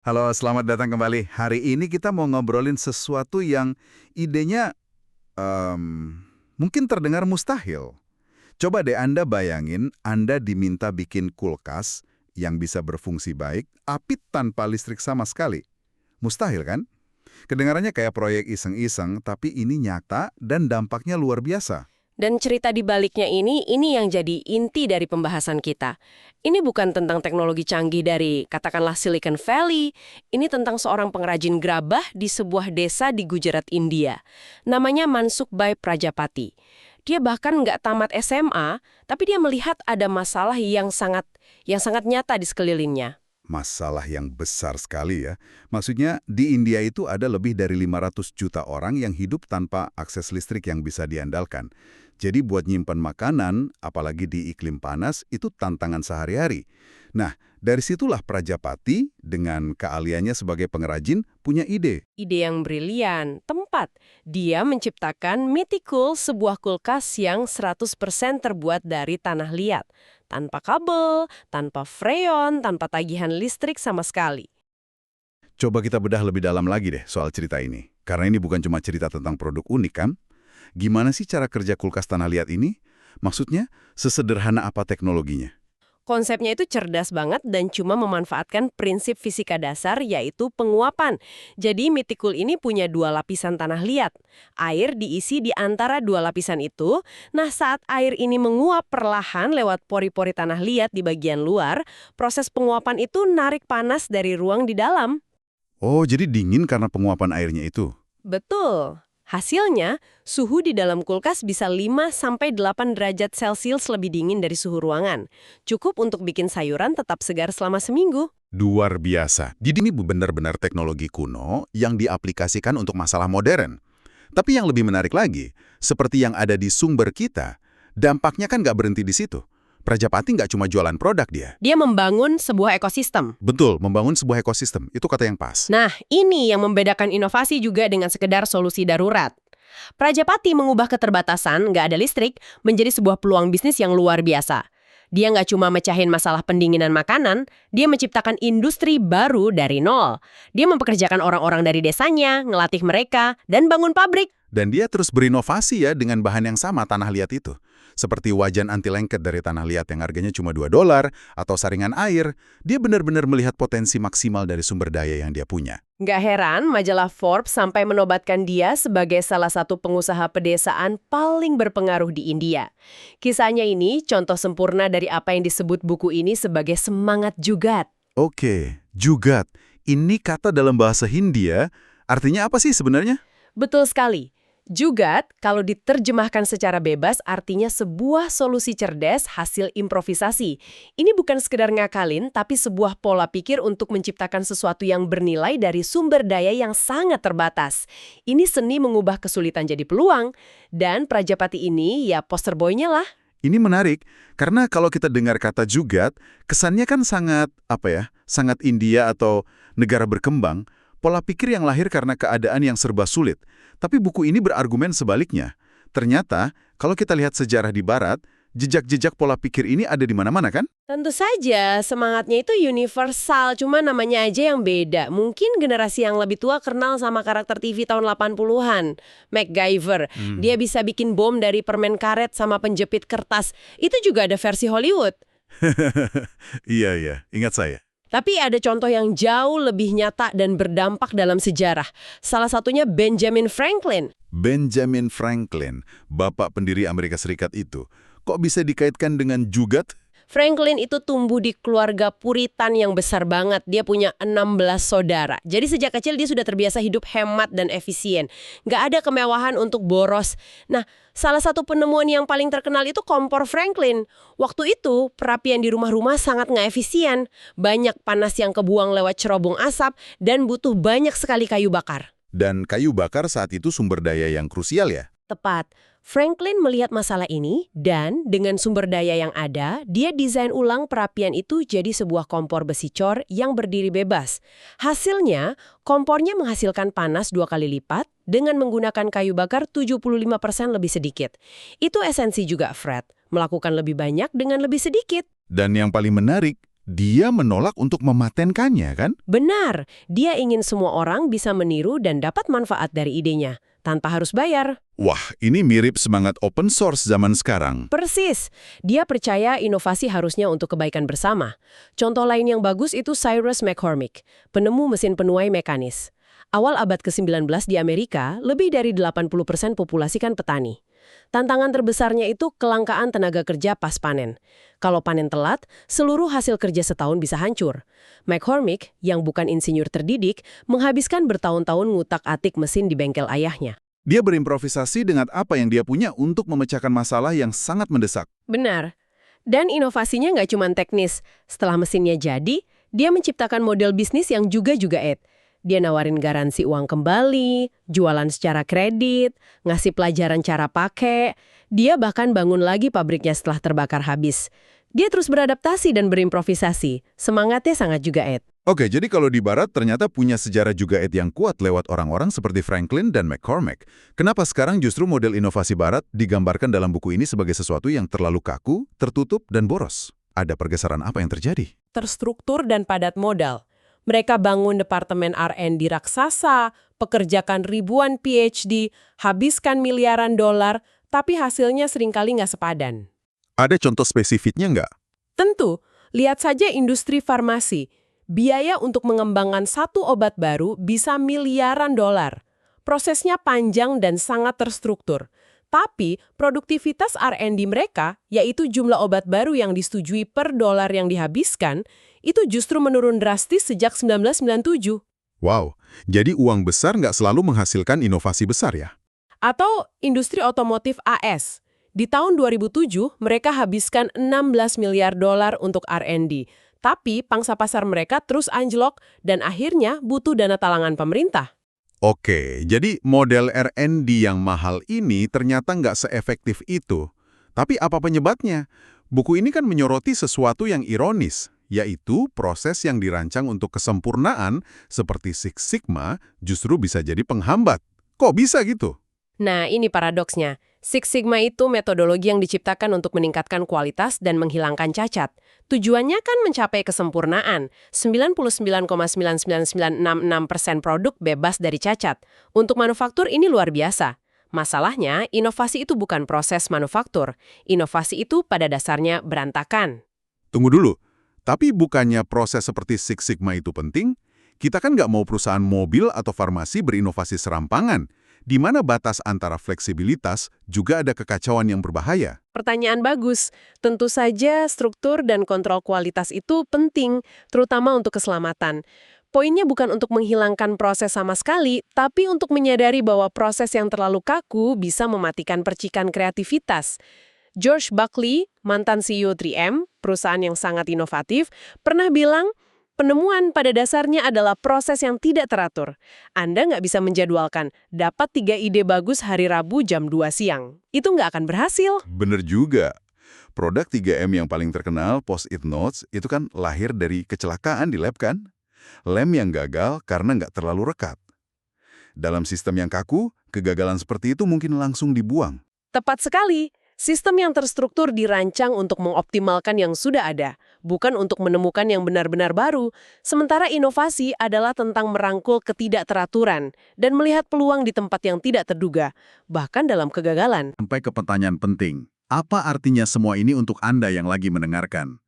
Halo, selamat datang kembali. Hari ini kita mau ngobrolin sesuatu yang idenya mungkin terdengar mustahil. Coba deh Anda bayangin Anda diminta bikin kulkas yang bisa berfungsi baik, tapi tanpa listrik sama sekali. Mustahil kan? Kedengarannya kayak proyek iseng-iseng, tapi ini nyata dan dampaknya luar biasa. Dan cerita di baliknya ini yang jadi inti dari pembahasan kita. Ini bukan tentang teknologi canggih dari, katakanlah Silicon Valley. Ini tentang seorang pengrajin gerabah di sebuah desa di Gujarat, India. Namanya Mansukh Prajapati. Dia bahkan nggak tamat SMA, tapi dia melihat ada masalah yang sangat nyata di sekelilingnya. Masalah yang besar sekali ya. Maksudnya di India itu ada lebih dari 500 juta orang yang hidup tanpa akses listrik yang bisa diandalkan. Jadi buat nyimpan makanan, apalagi di iklim panas, itu tantangan sehari-hari. Nah, dari situlah Prajapati dengan keahliannya sebagai pengrajin punya ide. Ide yang brilian, tempat. Dia menciptakan Mythicool, sebuah kulkas yang 100% terbuat dari tanah liat. Tanpa kabel, tanpa freon, tanpa tagihan listrik sama sekali. Coba kita bedah lebih dalam lagi deh soal cerita ini. Karena ini bukan cuma cerita tentang produk unik kan? Gimana sih cara kerja kulkas tanah liat ini? Maksudnya, sesederhana apa teknologinya? Konsepnya itu cerdas banget dan cuma memanfaatkan prinsip fisika dasar yaitu penguapan. Jadi Mythicool ini punya dua lapisan tanah liat. Air diisi di antara dua lapisan itu. Nah, saat air ini menguap perlahan lewat pori-pori tanah liat di bagian luar, proses penguapan itu narik panas dari ruang di dalam. Oh, jadi dingin karena penguapan airnya itu? Betul. Hasilnya, suhu di dalam kulkas bisa 5-8 derajat Celcius lebih dingin dari suhu ruangan. Cukup untuk bikin sayuran tetap segar selama seminggu. Luar biasa. Jadi ini benar-benar teknologi kuno yang diaplikasikan untuk masalah modern. Tapi yang lebih menarik lagi, seperti yang ada di sumber kita, dampaknya kan nggak berhenti di situ. Prajapati nggak cuma jualan produk dia. Dia membangun sebuah ekosistem. Betul, membangun sebuah ekosistem. Itu kata yang pas. Nah, ini yang membedakan inovasi juga dengan sekedar solusi darurat. Prajapati mengubah keterbatasan, nggak ada listrik, menjadi sebuah peluang bisnis yang luar biasa. Dia nggak cuma mecahin masalah pendinginan makanan, dia menciptakan industri baru dari nol. Dia mempekerjakan orang-orang dari desanya, ngelatih mereka, dan bangun pabrik. Dan dia terus berinovasi ya dengan bahan yang sama tanah liat itu. Seperti wajan anti lengket dari tanah liat yang harganya cuma $2, atau saringan air, dia benar-benar melihat potensi maksimal dari sumber daya yang dia punya. Nggak heran majalah Forbes sampai menobatkan dia sebagai salah satu pengusaha pedesaan paling berpengaruh di India. Kisahnya ini contoh sempurna dari apa yang disebut buku ini sebagai semangat jugat. Oke, jugat. Ini kata dalam bahasa Hindia, artinya apa sih sebenarnya? Betul sekali. Jugat, kalau diterjemahkan secara bebas, artinya sebuah solusi cerdas hasil improvisasi. Ini bukan sekedar ngakalin, tapi sebuah pola pikir untuk menciptakan sesuatu yang bernilai dari sumber daya yang sangat terbatas. Ini seni mengubah kesulitan jadi peluang, dan Prajapati ini ya poster boy-nya lah. Ini menarik, karena kalau kita dengar kata jugat, kesannya kan sangat India atau negara berkembang, pola pikir yang lahir karena keadaan yang serba sulit. Tapi buku ini berargumen sebaliknya. Ternyata, kalau kita lihat sejarah di Barat, jejak-jejak pola pikir ini ada di mana-mana kan? Tentu saja, semangatnya itu universal, cuma namanya aja yang beda. Mungkin generasi yang lebih tua kenal sama karakter TV tahun 80-an, MacGyver. Dia bisa bikin bom dari permen karet sama penjepit kertas. Itu juga ada versi Hollywood. Iya, ingat saya. Tapi ada contoh yang jauh lebih nyata dan berdampak dalam sejarah. Salah satunya Benjamin Franklin. Benjamin Franklin, bapak pendiri Amerika Serikat itu, kok bisa dikaitkan dengan jugat? Franklin itu tumbuh di keluarga Puritan yang besar banget. Dia punya 16 saudara. Jadi sejak kecil dia sudah terbiasa hidup hemat dan efisien. Nggak ada kemewahan untuk boros. Nah, salah satu penemuan yang paling terkenal itu kompor Franklin. Waktu itu, perapian di rumah-rumah sangat nggak efisien. Banyak panas yang kebuang lewat cerobong asap dan butuh banyak sekali kayu bakar. Dan kayu bakar saat itu sumber daya yang krusial ya? Tepat. Franklin melihat masalah ini dan dengan sumber daya yang ada, dia desain ulang perapian itu jadi sebuah kompor besi cor yang berdiri bebas. Hasilnya, kompornya menghasilkan panas 2 kali lipat dengan menggunakan kayu bakar 75% lebih sedikit. Itu esensi juga, Fred. Melakukan lebih banyak dengan lebih sedikit. Dan yang paling menarik, dia menolak untuk mematenkannya, kan? Benar, dia ingin semua orang bisa meniru dan dapat manfaat dari idenya, tanpa harus bayar. Wah, ini mirip semangat open source zaman sekarang. Persis, dia percaya inovasi harusnya untuk kebaikan bersama. Contoh lain yang bagus itu Cyrus McCormick, penemu mesin penuai mekanis. Awal abad ke-19 di Amerika, lebih dari 80% populasi kan petani. Tantangan terbesarnya itu kelangkaan tenaga kerja pas panen. Kalau panen telat, seluruh hasil kerja setahun bisa hancur. McCormick, yang bukan insinyur terdidik, menghabiskan bertahun-tahun ngutak-atik mesin di bengkel ayahnya. Dia berimprovisasi dengan apa yang dia punya untuk memecahkan masalah yang sangat mendesak. Benar. Dan inovasinya nggak cuma teknis. Setelah mesinnya jadi, dia menciptakan model bisnis yang juga Dia nawarin garansi uang kembali, jualan secara kredit, ngasih pelajaran cara pakai. Dia bahkan bangun lagi pabriknya setelah terbakar habis. Dia terus beradaptasi dan berimprovisasi. Semangatnya sangat juga Oke, jadi kalau di Barat ternyata punya sejarah juga yang kuat lewat orang-orang seperti Franklin dan McCormick. Kenapa sekarang justru model inovasi Barat digambarkan dalam buku ini sebagai sesuatu yang terlalu kaku, tertutup, dan boros? Ada pergeseran apa yang terjadi? terstruktur dan padat modal. Mereka bangun departemen R&D raksasa, pekerjakan ribuan PhD, habiskan miliaran dolar, tapi hasilnya seringkali nggak sepadan. Ada contoh spesifiknya nggak? Tentu, lihat saja industri farmasi. Biaya untuk mengembangkan satu obat baru bisa miliaran dolar. Prosesnya panjang dan sangat terstruktur. Tapi, produktivitas R&D mereka, yaitu jumlah obat baru yang disetujui per dolar yang dihabiskan, itu justru menurun drastis sejak 1997. Wow, jadi uang besar nggak selalu menghasilkan inovasi besar ya? Atau industri otomotif AS. Di tahun 2007, mereka habiskan 16 miliar dolar untuk R&D. Tapi, pangsa pasar mereka terus anjlok dan akhirnya butuh dana talangan pemerintah. Oke, jadi model R&D yang mahal ini ternyata nggak seefektif itu. Tapi apa penyebabnya? Buku ini kan menyoroti sesuatu yang ironis, yaitu proses yang dirancang untuk kesempurnaan seperti Six Sigma justru bisa jadi penghambat. Kok bisa gitu? Nah, ini paradoksnya. Six Sigma itu metodologi yang diciptakan untuk meningkatkan kualitas dan menghilangkan cacat. Tujuannya kan mencapai kesempurnaan. 99,99966% produk bebas dari cacat. Untuk manufaktur ini luar biasa. Masalahnya, inovasi itu bukan proses manufaktur. Inovasi itu pada dasarnya berantakan. Tunggu dulu, tapi bukannya proses seperti Six Sigma itu penting? Kita kan nggak mau perusahaan mobil atau farmasi berinovasi serampangan. Di mana batas antara fleksibilitas juga ada kekacauan yang berbahaya. Pertanyaan bagus. Tentu saja struktur dan kontrol kualitas itu penting, terutama untuk keselamatan. Poinnya bukan untuk menghilangkan proses sama sekali, tapi untuk menyadari bahwa proses yang terlalu kaku bisa mematikan percikan kreativitas. George Buckley, mantan CEO 3M, perusahaan yang sangat inovatif, pernah bilang, penemuan pada dasarnya adalah proses yang tidak teratur. Anda nggak bisa menjadwalkan, dapat 3 ide bagus hari Rabu jam 2 siang. Itu nggak akan berhasil. Bener juga. Produk 3M yang paling terkenal, Post-it Notes, itu kan lahir dari kecelakaan di lab kan? Lem yang gagal karena nggak terlalu rekat. Dalam sistem yang kaku, kegagalan seperti itu mungkin langsung dibuang. Tepat sekali. Sistem yang terstruktur dirancang untuk mengoptimalkan yang sudah ada, bukan untuk menemukan yang benar-benar baru. Sementara inovasi adalah tentang merangkul ketidakteraturan dan melihat peluang di tempat yang tidak terduga, bahkan dalam kegagalan. Sampai ke pertanyaan penting. Apa artinya semua ini untuk Anda yang lagi mendengarkan?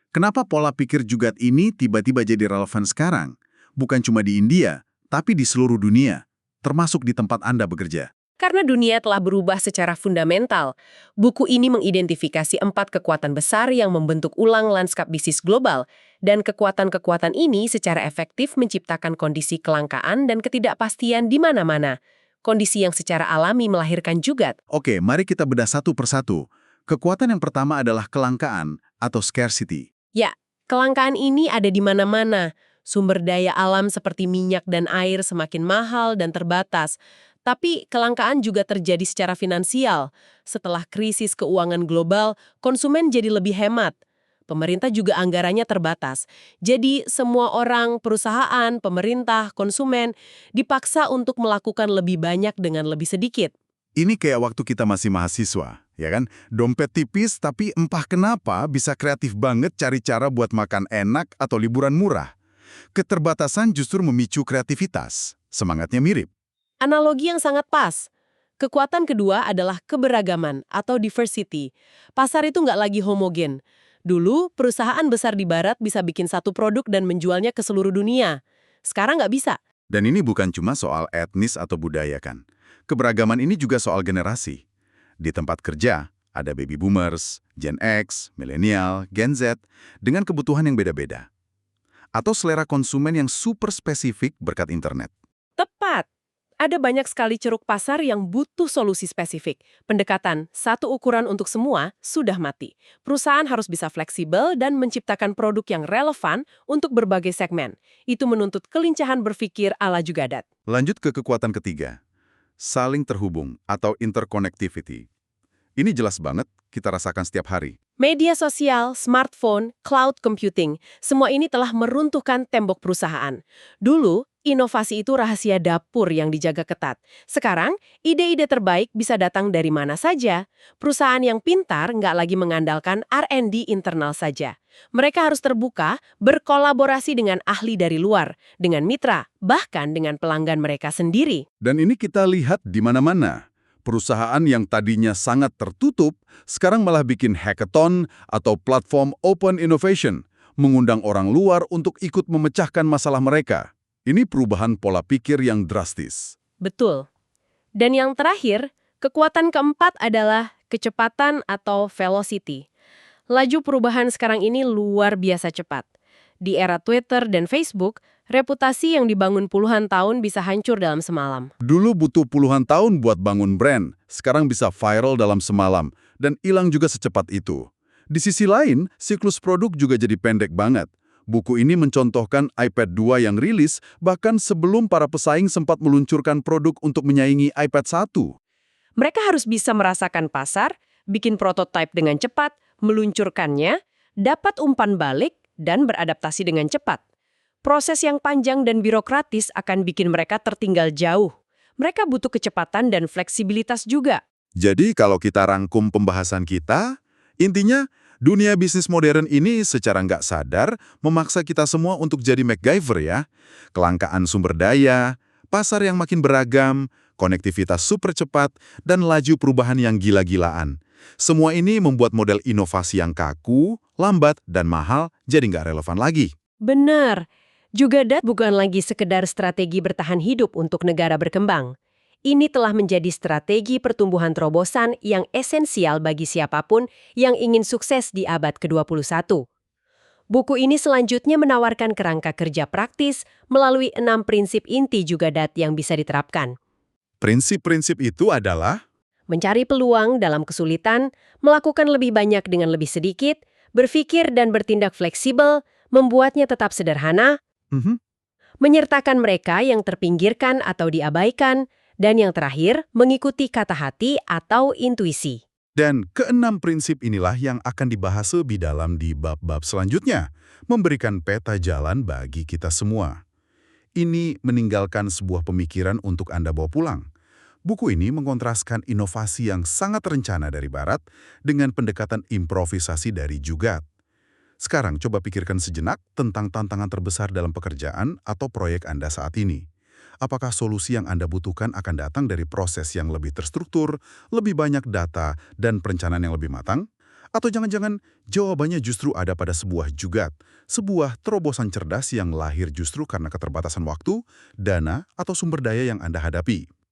Kenapa pola pikir Jugat ini tiba-tiba jadi relevan sekarang? Bukan cuma di India, tapi di seluruh dunia, termasuk di tempat Anda bekerja. Karena dunia telah berubah secara fundamental, buku ini mengidentifikasi 4 kekuatan besar yang membentuk ulang lanskap bisnis global, dan kekuatan-kekuatan ini secara efektif menciptakan kondisi kelangkaan dan ketidakpastian di mana-mana. Kondisi yang secara alami melahirkan Jugat. Oke, mari kita bedah satu persatu. Kekuatan yang pertama adalah kelangkaan atau scarcity. Ya, kelangkaan ini ada di mana-mana. Sumber daya alam seperti minyak dan air semakin mahal dan terbatas. Tapi kelangkaan juga terjadi secara finansial. Setelah krisis keuangan global, konsumen jadi lebih hemat. Pemerintah juga anggarannya terbatas. Jadi semua orang, perusahaan, pemerintah, konsumen dipaksa untuk melakukan lebih banyak dengan lebih sedikit. Ini kayak waktu kita masih mahasiswa, ya kan? Dompet tipis tapi entah kenapa bisa kreatif banget cari cara buat makan enak atau liburan murah. Keterbatasan justru memicu kreativitas. Semangatnya mirip. Analogi yang sangat pas. Kekuatan kedua adalah keberagaman atau diversity. Pasar itu nggak lagi homogen. Dulu, perusahaan besar di barat bisa bikin satu produk dan menjualnya ke seluruh dunia. Sekarang nggak bisa. Dan ini bukan cuma soal etnis atau budaya kan. Keberagaman ini juga soal generasi. Di tempat kerja, ada baby boomers, Gen X, milenial, Gen Z, dengan kebutuhan yang beda-beda. Atau selera konsumen yang super spesifik berkat internet. Tepat. Ada banyak sekali ceruk pasar yang butuh solusi spesifik. Pendekatan satu ukuran untuk semua sudah mati. Perusahaan harus bisa fleksibel dan menciptakan produk yang relevan untuk berbagai segmen. Itu menuntut kelincahan berpikir ala Jugadat. Lanjut ke kekuatan ketiga. Saling terhubung atau interconnectivity. Ini jelas banget kita rasakan setiap hari. Media sosial, smartphone, cloud computing, semua ini telah meruntuhkan tembok perusahaan. Dulu, inovasi itu rahasia dapur yang dijaga ketat. Sekarang, ide-ide terbaik bisa datang dari mana saja. Perusahaan yang pintar nggak lagi mengandalkan R&D internal saja. Mereka harus terbuka, berkolaborasi dengan ahli dari luar, dengan mitra, bahkan dengan pelanggan mereka sendiri. Dan ini kita lihat di mana-mana. Perusahaan yang tadinya sangat tertutup, sekarang malah bikin hackathon atau platform open innovation, mengundang orang luar untuk ikut memecahkan masalah mereka. Ini perubahan pola pikir yang drastis. Betul. Dan yang terakhir, kekuatan keempat adalah kecepatan atau velocity. Laju perubahan sekarang ini luar biasa cepat. Di era Twitter dan Facebook, reputasi yang dibangun puluhan tahun bisa hancur dalam semalam. Dulu butuh puluhan tahun buat bangun brand, sekarang bisa viral dalam semalam, dan hilang juga secepat itu. Di sisi lain, siklus produk juga jadi pendek banget. Buku ini mencontohkan iPad 2 yang rilis bahkan sebelum para pesaing sempat meluncurkan produk untuk menyaingi iPad 1. Mereka harus bisa merasakan pasar, bikin prototipe dengan cepat, meluncurkannya, dapat umpan balik, dan beradaptasi dengan cepat. Proses yang panjang dan birokratis akan bikin mereka tertinggal jauh. Mereka butuh kecepatan dan fleksibilitas juga. Jadi kalau kita rangkum pembahasan kita, intinya dunia bisnis modern ini secara nggak sadar memaksa kita semua untuk jadi MacGyver ya. Kelangkaan sumber daya, pasar yang makin beragam, konektivitas super cepat, dan laju perubahan yang gila-gilaan. Semua ini membuat model inovasi yang kaku, lambat, dan mahal jadi nggak relevan lagi. Benar. Jugadat bukan lagi sekedar strategi bertahan hidup untuk negara berkembang. Ini telah menjadi strategi pertumbuhan terobosan yang esensial bagi siapapun yang ingin sukses di abad ke-21. Buku ini selanjutnya menawarkan kerangka kerja praktis melalui 6 prinsip inti Jugadat yang bisa diterapkan. Prinsip-prinsip itu adalah Mencari peluang dalam kesulitan, melakukan lebih banyak dengan lebih sedikit, berpikir dan bertindak fleksibel, membuatnya tetap sederhana, menyertakan mereka yang terpinggirkan atau diabaikan, dan yang terakhir, mengikuti kata hati atau intuisi. Dan keenam prinsip inilah yang akan dibahas lebih dalam di bab-bab selanjutnya, memberikan peta jalan bagi kita semua. Ini meninggalkan sebuah pemikiran untuk Anda bawa pulang. Buku ini mengontraskan inovasi yang sangat rencana dari Barat dengan pendekatan improvisasi dari Jugadat. Sekarang coba pikirkan sejenak tentang tantangan terbesar dalam pekerjaan atau proyek Anda saat ini. Apakah solusi yang Anda butuhkan akan datang dari proses yang lebih terstruktur, lebih banyak data, dan perencanaan yang lebih matang? Atau jangan-jangan jawabannya justru ada pada sebuah Jugadat, sebuah terobosan cerdas yang lahir justru karena keterbatasan waktu, dana, atau sumber daya yang Anda hadapi?